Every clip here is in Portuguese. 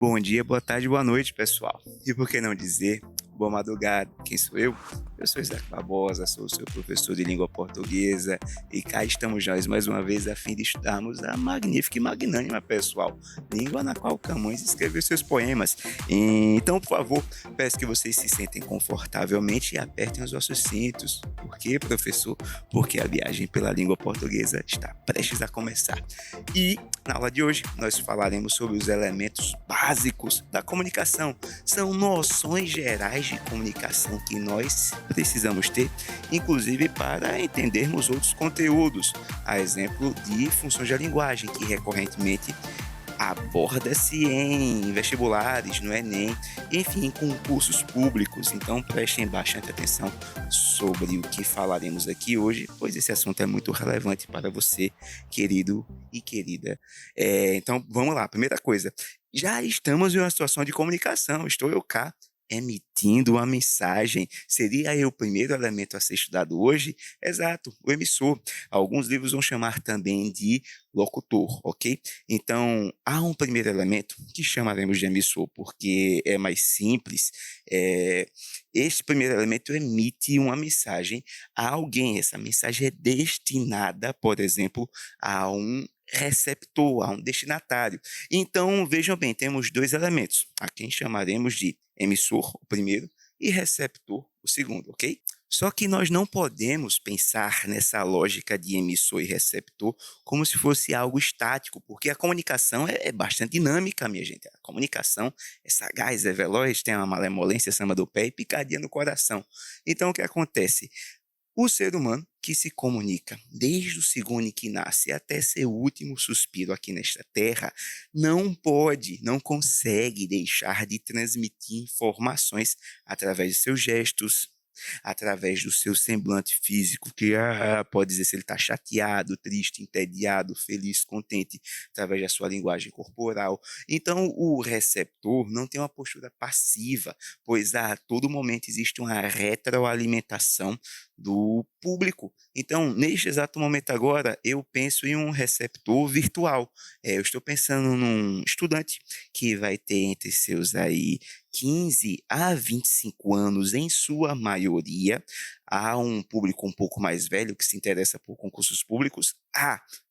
Bom dia, boa tarde, boa noite, pessoal. E por que não dizer boa madrugada? Quem sou eu? Eu sou Isaac Barbosa, sou o seu professor de língua portuguesa e cá estamos nós mais uma vez a fim de estudarmos a magnífica e magnânima, pessoal, língua na qual Camões escreveu seus poemas. Então, por favor, peço que vocês se sentem confortavelmente e apertem os vossos cintos. Por quê, professor? Porque a viagem pela língua portuguesa está prestes a começar. E na aula de hoje, nós falaremos sobre os elementos básicos da comunicação. São noções gerais de comunicação que nós precisamos ter, inclusive para entendermos outros conteúdos, a exemplo de funções da linguagem, que recorrentemente aborda-se em vestibulares, no Enem, enfim, em concursos públicos. Então, prestem bastante atenção sobre o que falaremos aqui hoje, pois esse assunto é muito relevante para você, querido e querida. Então, vamos lá. Primeira coisa, já estamos em uma situação de comunicação. Estou eu cá emitindo uma mensagem. Seria eu o primeiro elemento a ser estudado hoje? Exato, o emissor. Alguns livros vão chamar também de locutor, ok? Então, há um primeiro elemento que chamaremos de emissor, porque é mais simples. Este primeiro elemento emite uma mensagem a alguém. Essa mensagem é destinada, por exemplo, a um receptor, a um destinatário. Então, vejam bem, temos dois elementos, a quem chamaremos de emissor, o primeiro, e receptor, o segundo, ok? Só que nós não podemos pensar nessa lógica de emissor e receptor como se fosse algo estático, porque a comunicação é bastante dinâmica, minha gente. A comunicação é sagaz, é veloz, tem uma malemolência, samba do pé e picadinha no coração. Então, o que acontece? O ser humano que se comunica desde o segundo em que nasce até seu último suspiro aqui nesta terra, não pode, não consegue deixar de transmitir informações através de seus gestos, através do seu semblante físico, que pode dizer se ele está chateado, triste, entediado, feliz, contente, através da sua linguagem corporal. Então, o receptor não tem uma postura passiva, pois a todo momento existe uma retroalimentação do público. Então, neste exato momento agora, eu penso em um receptor virtual. Eu estou pensando num estudante que vai ter entre seus aí 15 a 25 anos, em sua maioria. Há um público um pouco mais velho que se interessa por concursos públicos.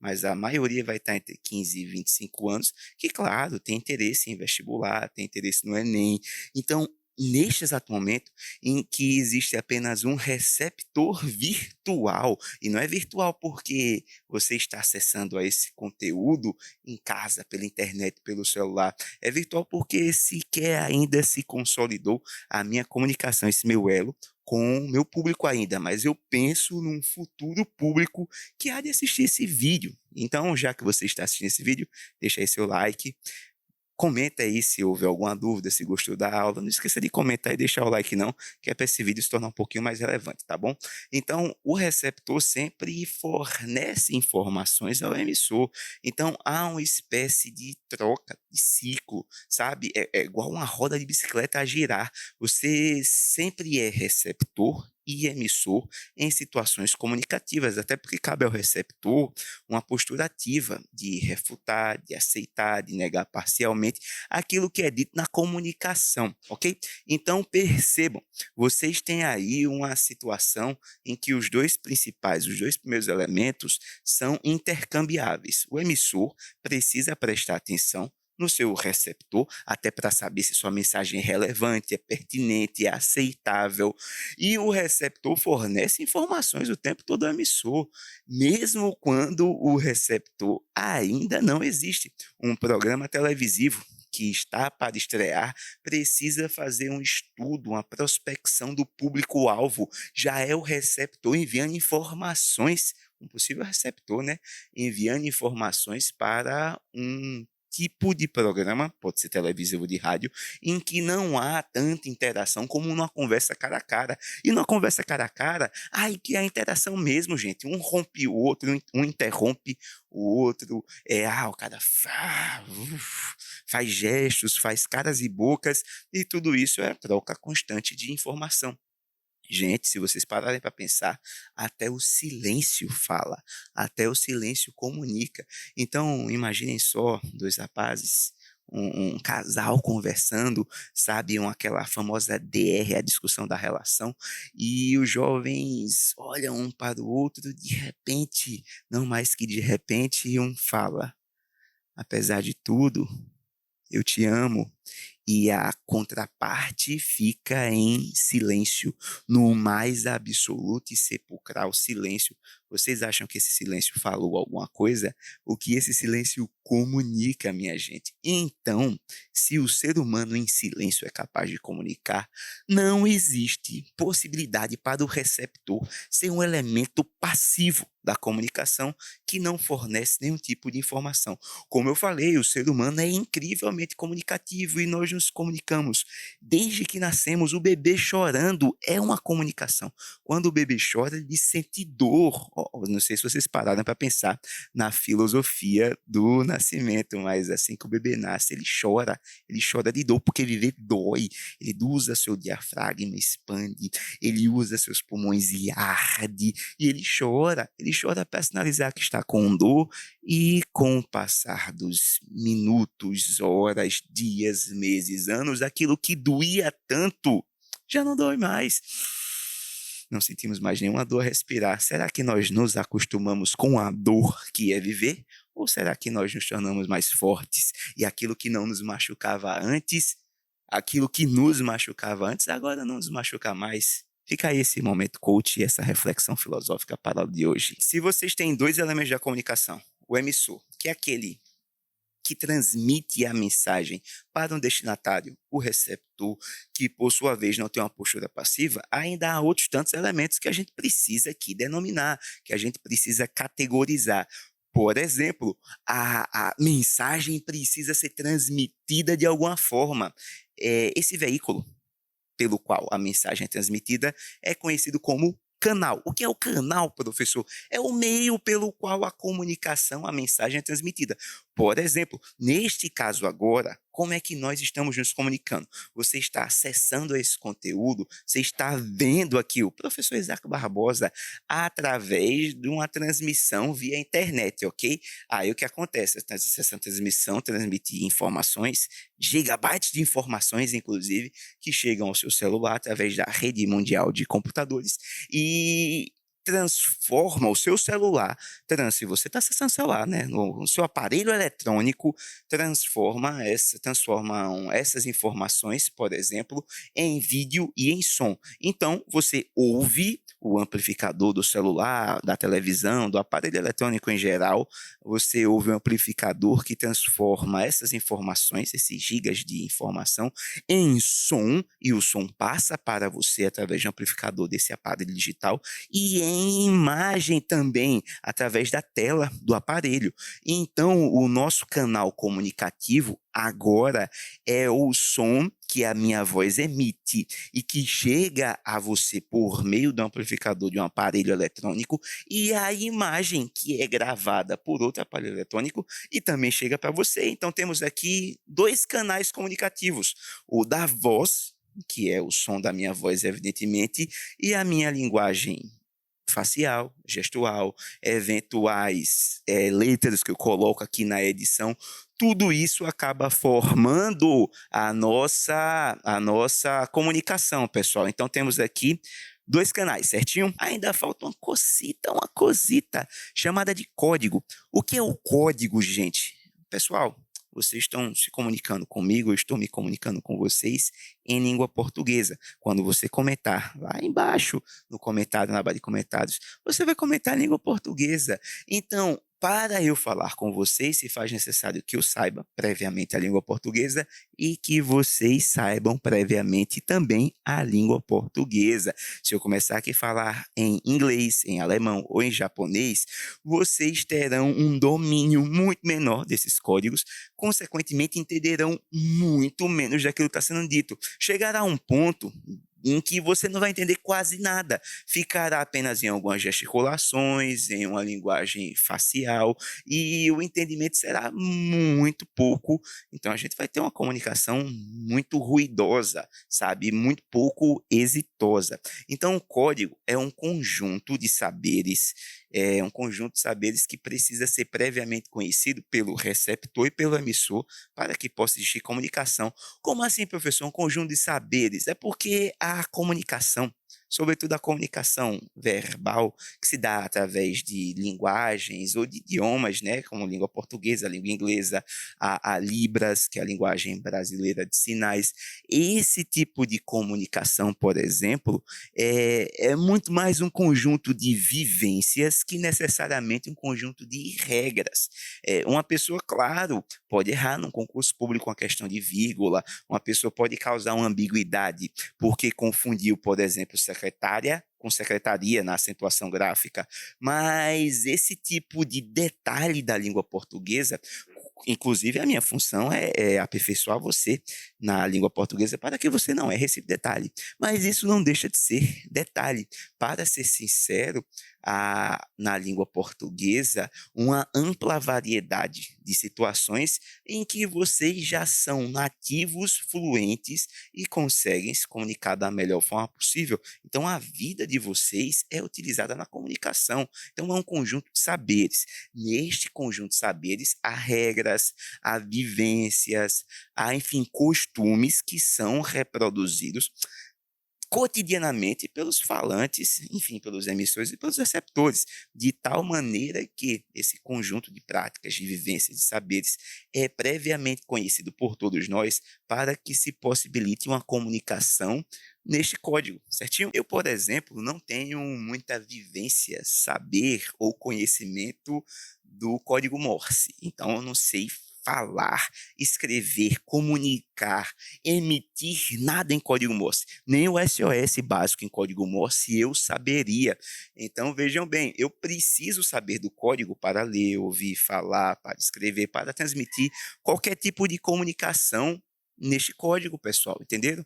Mas a maioria vai estar entre 15 e 25 anos, que, claro, tem interesse em vestibular, tem interesse no Enem. Então, neste exato momento em que existe apenas um receptor virtual, e não é virtual porque você está acessando a esse conteúdo em casa, pela internet, pelo celular, é virtual porque sequer ainda se consolidou a minha comunicação, esse meu elo com o meu público ainda, mas eu penso num futuro público que há de assistir esse vídeo. Então, já que você está assistindo esse vídeo, deixa aí seu like, comenta aí se houve alguma dúvida, se gostou da aula. Não esqueça de comentar e deixar o like não, que é para esse vídeo se tornar um pouquinho mais relevante, tá bom? Então, o receptor sempre fornece informações ao emissor. Então, há uma espécie de troca, de ciclo, sabe? É igual uma roda de bicicleta a girar. Você sempre é receptor e emissor em situações comunicativas, até porque cabe ao receptor uma postura ativa de refutar, de aceitar, de negar parcialmente aquilo que é dito na comunicação, ok? Então percebam, vocês têm aí uma situação em que os dois principais, os dois primeiros elementos são intercambiáveis. O emissor precisa prestar atenção no seu receptor, até para saber se sua mensagem é relevante, é pertinente, é aceitável. E o receptor fornece informações o tempo todo ao emissor, mesmo quando o receptor ainda não existe. Um programa televisivo que está para estrear precisa fazer um estudo, uma prospecção do público-alvo. Já é o receptor enviando informações, um possível receptor, né? Enviando informações para um tipo de programa, pode ser televisivo de rádio, em que não há tanta interação como numa conversa cara a cara. E numa conversa cara a cara, aí que é a interação mesmo, gente. Um rompe o outro, um interrompe o outro. O cara faz gestos, faz caras e bocas, e tudo isso é troca constante de informação. Gente, se vocês pararem para pensar, até o silêncio fala, até o silêncio comunica. Então, imaginem só dois rapazes, um casal conversando, sabe, aquela famosa DR, a discussão da relação, e os jovens olham um para o outro, de repente, não mais que de repente, um fala: apesar de tudo, eu te amo. E a contraparte fica em silêncio, no mais absoluto e sepulcral silêncio. Vocês acham que esse silêncio falou alguma coisa? O que esse silêncio comunica, minha gente? Então, se o ser humano em silêncio é capaz de comunicar, não existe possibilidade para o receptor ser um elemento passivo da comunicação que não fornece nenhum tipo de informação. Como eu falei, o ser humano é incrivelmente comunicativo e nós nos comunicamos. Desde que nascemos, o bebê chorando é uma comunicação. Quando o bebê chora, ele sente dor. Não sei se vocês pararam para pensar na filosofia do nascimento, mas assim que o bebê nasce, ele chora de dor, porque viver dói. Ele usa seu diafragma, expande, ele usa seus pulmões e arde, e ele chora para sinalizar que está com dor, e com o passar dos minutos, horas, dias, meses, anos, aquilo que doía tanto já não dói mais. Não sentimos mais nenhuma dor a respirar. Será que nós nos acostumamos com a dor que é viver? Ou será que nós nos tornamos mais fortes e aquilo que não nos machucava antes, aquilo que nos machucava antes, agora não nos machuca mais? Fica aí esse momento coach e essa reflexão filosófica para o de hoje. Se vocês têm dois elementos da comunicação, o emissor, que é aquele que transmite a mensagem para um destinatário, o receptor, que por sua vez não tem uma postura passiva, ainda há outros tantos elementos que a gente precisa aqui denominar, que a gente precisa categorizar. Por exemplo, a mensagem precisa ser transmitida de alguma forma. Esse veículo pelo qual a mensagem é transmitida é conhecido como canal. O que é o canal, professor? É o meio pelo qual a comunicação, a mensagem é transmitida. Por exemplo, neste caso agora, como é que nós estamos nos comunicando? Você está acessando esse conteúdo, você está vendo aqui o professor Isaac Barbosa através de uma transmissão via internet, ok? Aí o que acontece? Essa transmissão transmite informações, gigabytes de informações, inclusive, que chegam ao seu celular através da rede mundial de computadores e transforma o seu celular, se você está acessando o celular, né, no seu aparelho eletrônico, transformam essas informações, por exemplo, em vídeo e em som. Então, você ouve o amplificador do celular, da televisão, do aparelho eletrônico em geral, você ouve um amplificador que transforma essas informações, esses gigas de informação, em som, e o som passa para você através de um amplificador desse aparelho digital, e em imagem também, através da tela do aparelho. Então, o nosso canal comunicativo agora é o som que a minha voz emite e que chega a você por meio do amplificador de um aparelho eletrônico, e a imagem que é gravada por outro aparelho eletrônico e também chega para você. Então temos aqui dois canais comunicativos: o da voz, que é o som da minha voz, evidentemente, e a minha linguagem facial, gestual, eventuais letras que eu coloco aqui na edição. Tudo isso acaba formando a nossa comunicação, pessoal. Então temos aqui dois canais, certinho? Ainda falta uma cosita chamada de código. O que é o código, gente? Pessoal, vocês estão se comunicando comigo, eu estou me comunicando com vocês em língua portuguesa. Quando você comentar lá embaixo, no comentário, na aba de comentários, você vai comentar em língua portuguesa. Então, para eu falar com vocês, se faz necessário que eu saiba previamente a língua portuguesa e que vocês saibam previamente também a língua portuguesa. Se eu começar aqui a falar em inglês, em alemão ou em japonês, vocês terão um domínio muito menor desses códigos, consequentemente entenderão muito menos daquilo que está sendo dito. Chegará a um ponto em que você não vai entender quase nada, ficará apenas em algumas gesticulações, em uma linguagem facial, e o entendimento será muito pouco. Então a gente vai ter uma comunicação muito ruidosa, sabe, muito pouco exitosa. Então o código é um conjunto de saberes É um conjunto de saberes que precisa ser previamente conhecido pelo receptor e pelo emissor para que possa existir comunicação. Como assim, professor? Um conjunto de saberes? É porque a comunicação, sobretudo a comunicação verbal, que se dá através de linguagens ou de idiomas, né, como a língua portuguesa, a língua inglesa, a Libras, que é a linguagem brasileira de sinais. Esse tipo de comunicação, por exemplo, é muito mais um conjunto de vivências que necessariamente um conjunto de regras. Uma pessoa, claro, pode errar num concurso público uma questão de vírgula, uma pessoa pode causar uma ambiguidade porque confundiu, por exemplo, secretária com secretaria na acentuação gráfica, mas esse tipo de detalhe da língua portuguesa, inclusive a minha função é aperfeiçoar você na língua portuguesa para que você não erre esse detalhe, mas isso não deixa de ser detalhe. Para ser sincero, na língua portuguesa, uma ampla variedade de situações em que vocês já são nativos, fluentes e conseguem se comunicar da melhor forma possível. Então, a vida de vocês é utilizada na comunicação. Então, é um conjunto de saberes. Neste conjunto de saberes, há regras, há vivências, há, enfim, costumes que são reproduzidos cotidianamente pelos falantes, enfim, pelos emissores e pelos receptores, de tal maneira que esse conjunto de práticas, de vivências, de saberes é previamente conhecido por todos nós para que se possibilite uma comunicação neste código, certinho? Eu, por exemplo, não tenho muita vivência, saber ou conhecimento do código Morse, então eu não sei falar, escrever, comunicar, emitir nada em código Morse. Nem o SOS básico em código Morse eu saberia. Então, vejam bem, eu preciso saber do código para ler, ouvir, falar, para escrever, para transmitir qualquer tipo de comunicação neste código, pessoal, entenderam?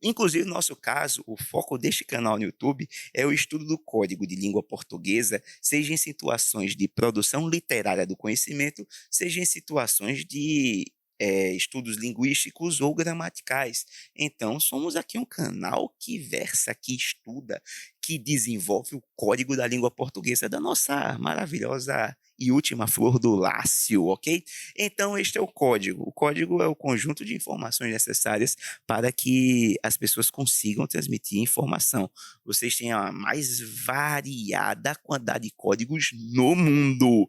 Inclusive, no nosso caso, o foco deste canal no YouTube é o estudo do código de língua portuguesa, seja em situações de produção literária do conhecimento, seja em situações de estudos linguísticos ou gramaticais. Então, somos aqui um canal que versa, que estuda, que desenvolve o código da língua portuguesa da nossa maravilhosa e última flor do Lácio, ok? Então, este é o código. O código é o conjunto de informações necessárias para que as pessoas consigam transmitir informação. Vocês têm a mais variada quantidade de códigos no mundo.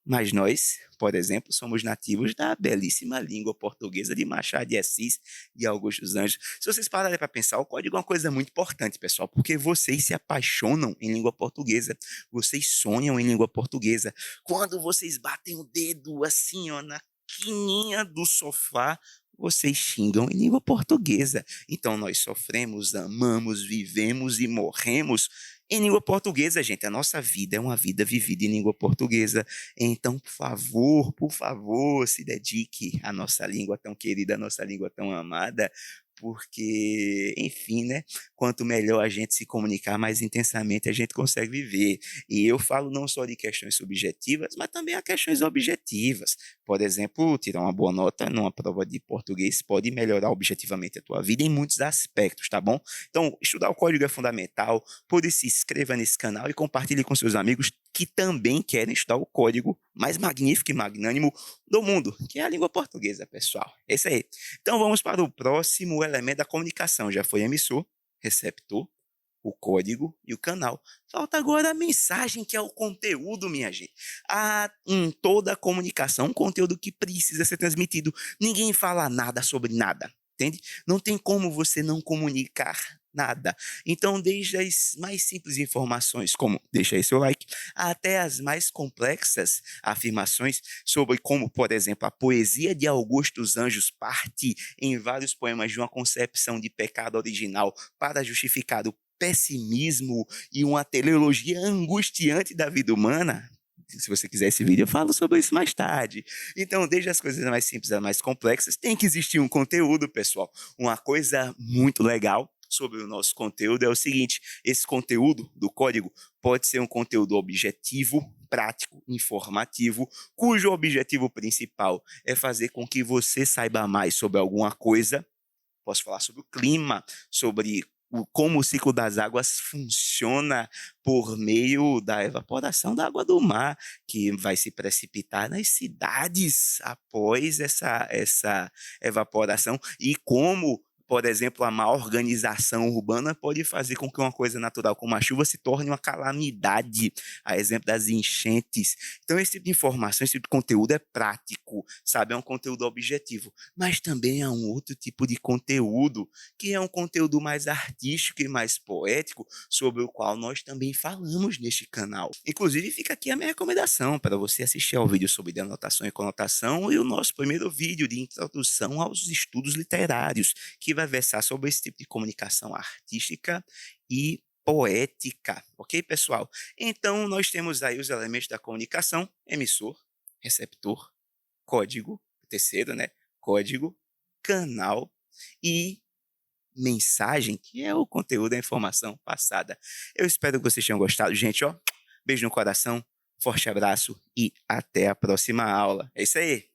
Mas nós, por exemplo, somos nativos da belíssima língua portuguesa de Machado de Assis e Augusto dos Anjos. Se vocês pararem para pensar, o código é uma coisa muito importante, pessoal, porque vocês se apaixonam em língua portuguesa, vocês sonham em língua portuguesa. Quando vocês batem o dedo assim, ó, na quininha do sofá, vocês xingam em língua portuguesa. Então nós sofremos, amamos, vivemos e morremos em língua portuguesa, gente. A nossa vida é uma vida vivida em língua portuguesa. Então, por favor, se dedique à nossa língua tão querida, à nossa língua tão amada, porque, enfim, né? Quanto melhor a gente se comunicar, mais intensamente a gente consegue viver. E eu falo não só de questões subjetivas, mas também há questões objetivas. Por exemplo, tirar uma boa nota numa prova de português pode melhorar objetivamente a tua vida em muitos aspectos, tá bom? Então, estudar o código é fundamental. Por isso, se inscreva nesse canal e compartilhe com seus amigos que também querem estudar o código mais magnífico e magnânimo do mundo, que é a língua portuguesa, pessoal. É isso aí. Então vamos para o próximo elemento da comunicação. Já foi emissor, receptor, o código e o canal. Falta agora a mensagem, que é o conteúdo, minha gente. Há em toda a comunicação um conteúdo que precisa ser transmitido. Ninguém fala nada sobre nada, entende? Não tem como você não comunicar nada. Então, desde as mais simples informações, como deixa aí seu like, até as mais complexas afirmações sobre como, por exemplo, a poesia de Augusto dos Anjos parte em vários poemas de uma concepção de pecado original para justificar o pessimismo e uma teleologia angustiante da vida humana. Se você quiser esse vídeo, eu falo sobre isso mais tarde. Então, desde as coisas mais simples às mais complexas, tem que existir um conteúdo, pessoal. Uma coisa muito legal sobre o nosso conteúdo é o seguinte: esse conteúdo do código pode ser um conteúdo objetivo, prático, informativo, cujo objetivo principal é fazer com que você saiba mais sobre alguma coisa. Posso falar sobre o clima, sobre como o ciclo das águas funciona por meio da evaporação da água do mar, que vai se precipitar nas cidades após essa evaporação, e como, por exemplo, a má organização urbana pode fazer com que uma coisa natural como a chuva se torne uma calamidade, a exemplo das enchentes. Então, esse tipo de informação, esse tipo de conteúdo é prático, sabe? É um conteúdo objetivo. Mas também há um outro tipo de conteúdo, que é um conteúdo mais artístico e mais poético, sobre o qual nós também falamos neste canal. Inclusive, fica aqui a minha recomendação para você assistir ao vídeo sobre denotação e conotação e o nosso primeiro vídeo de introdução aos estudos literários, que vai versar sobre esse tipo de comunicação artística e poética, ok, pessoal? Então, nós temos aí os elementos da comunicação: emissor, receptor, código, terceiro, né? Código, canal e mensagem, que é o conteúdo da informação passada. Eu espero que vocês tenham gostado, gente, ó. Beijo no coração, forte abraço e até a próxima aula. É isso aí.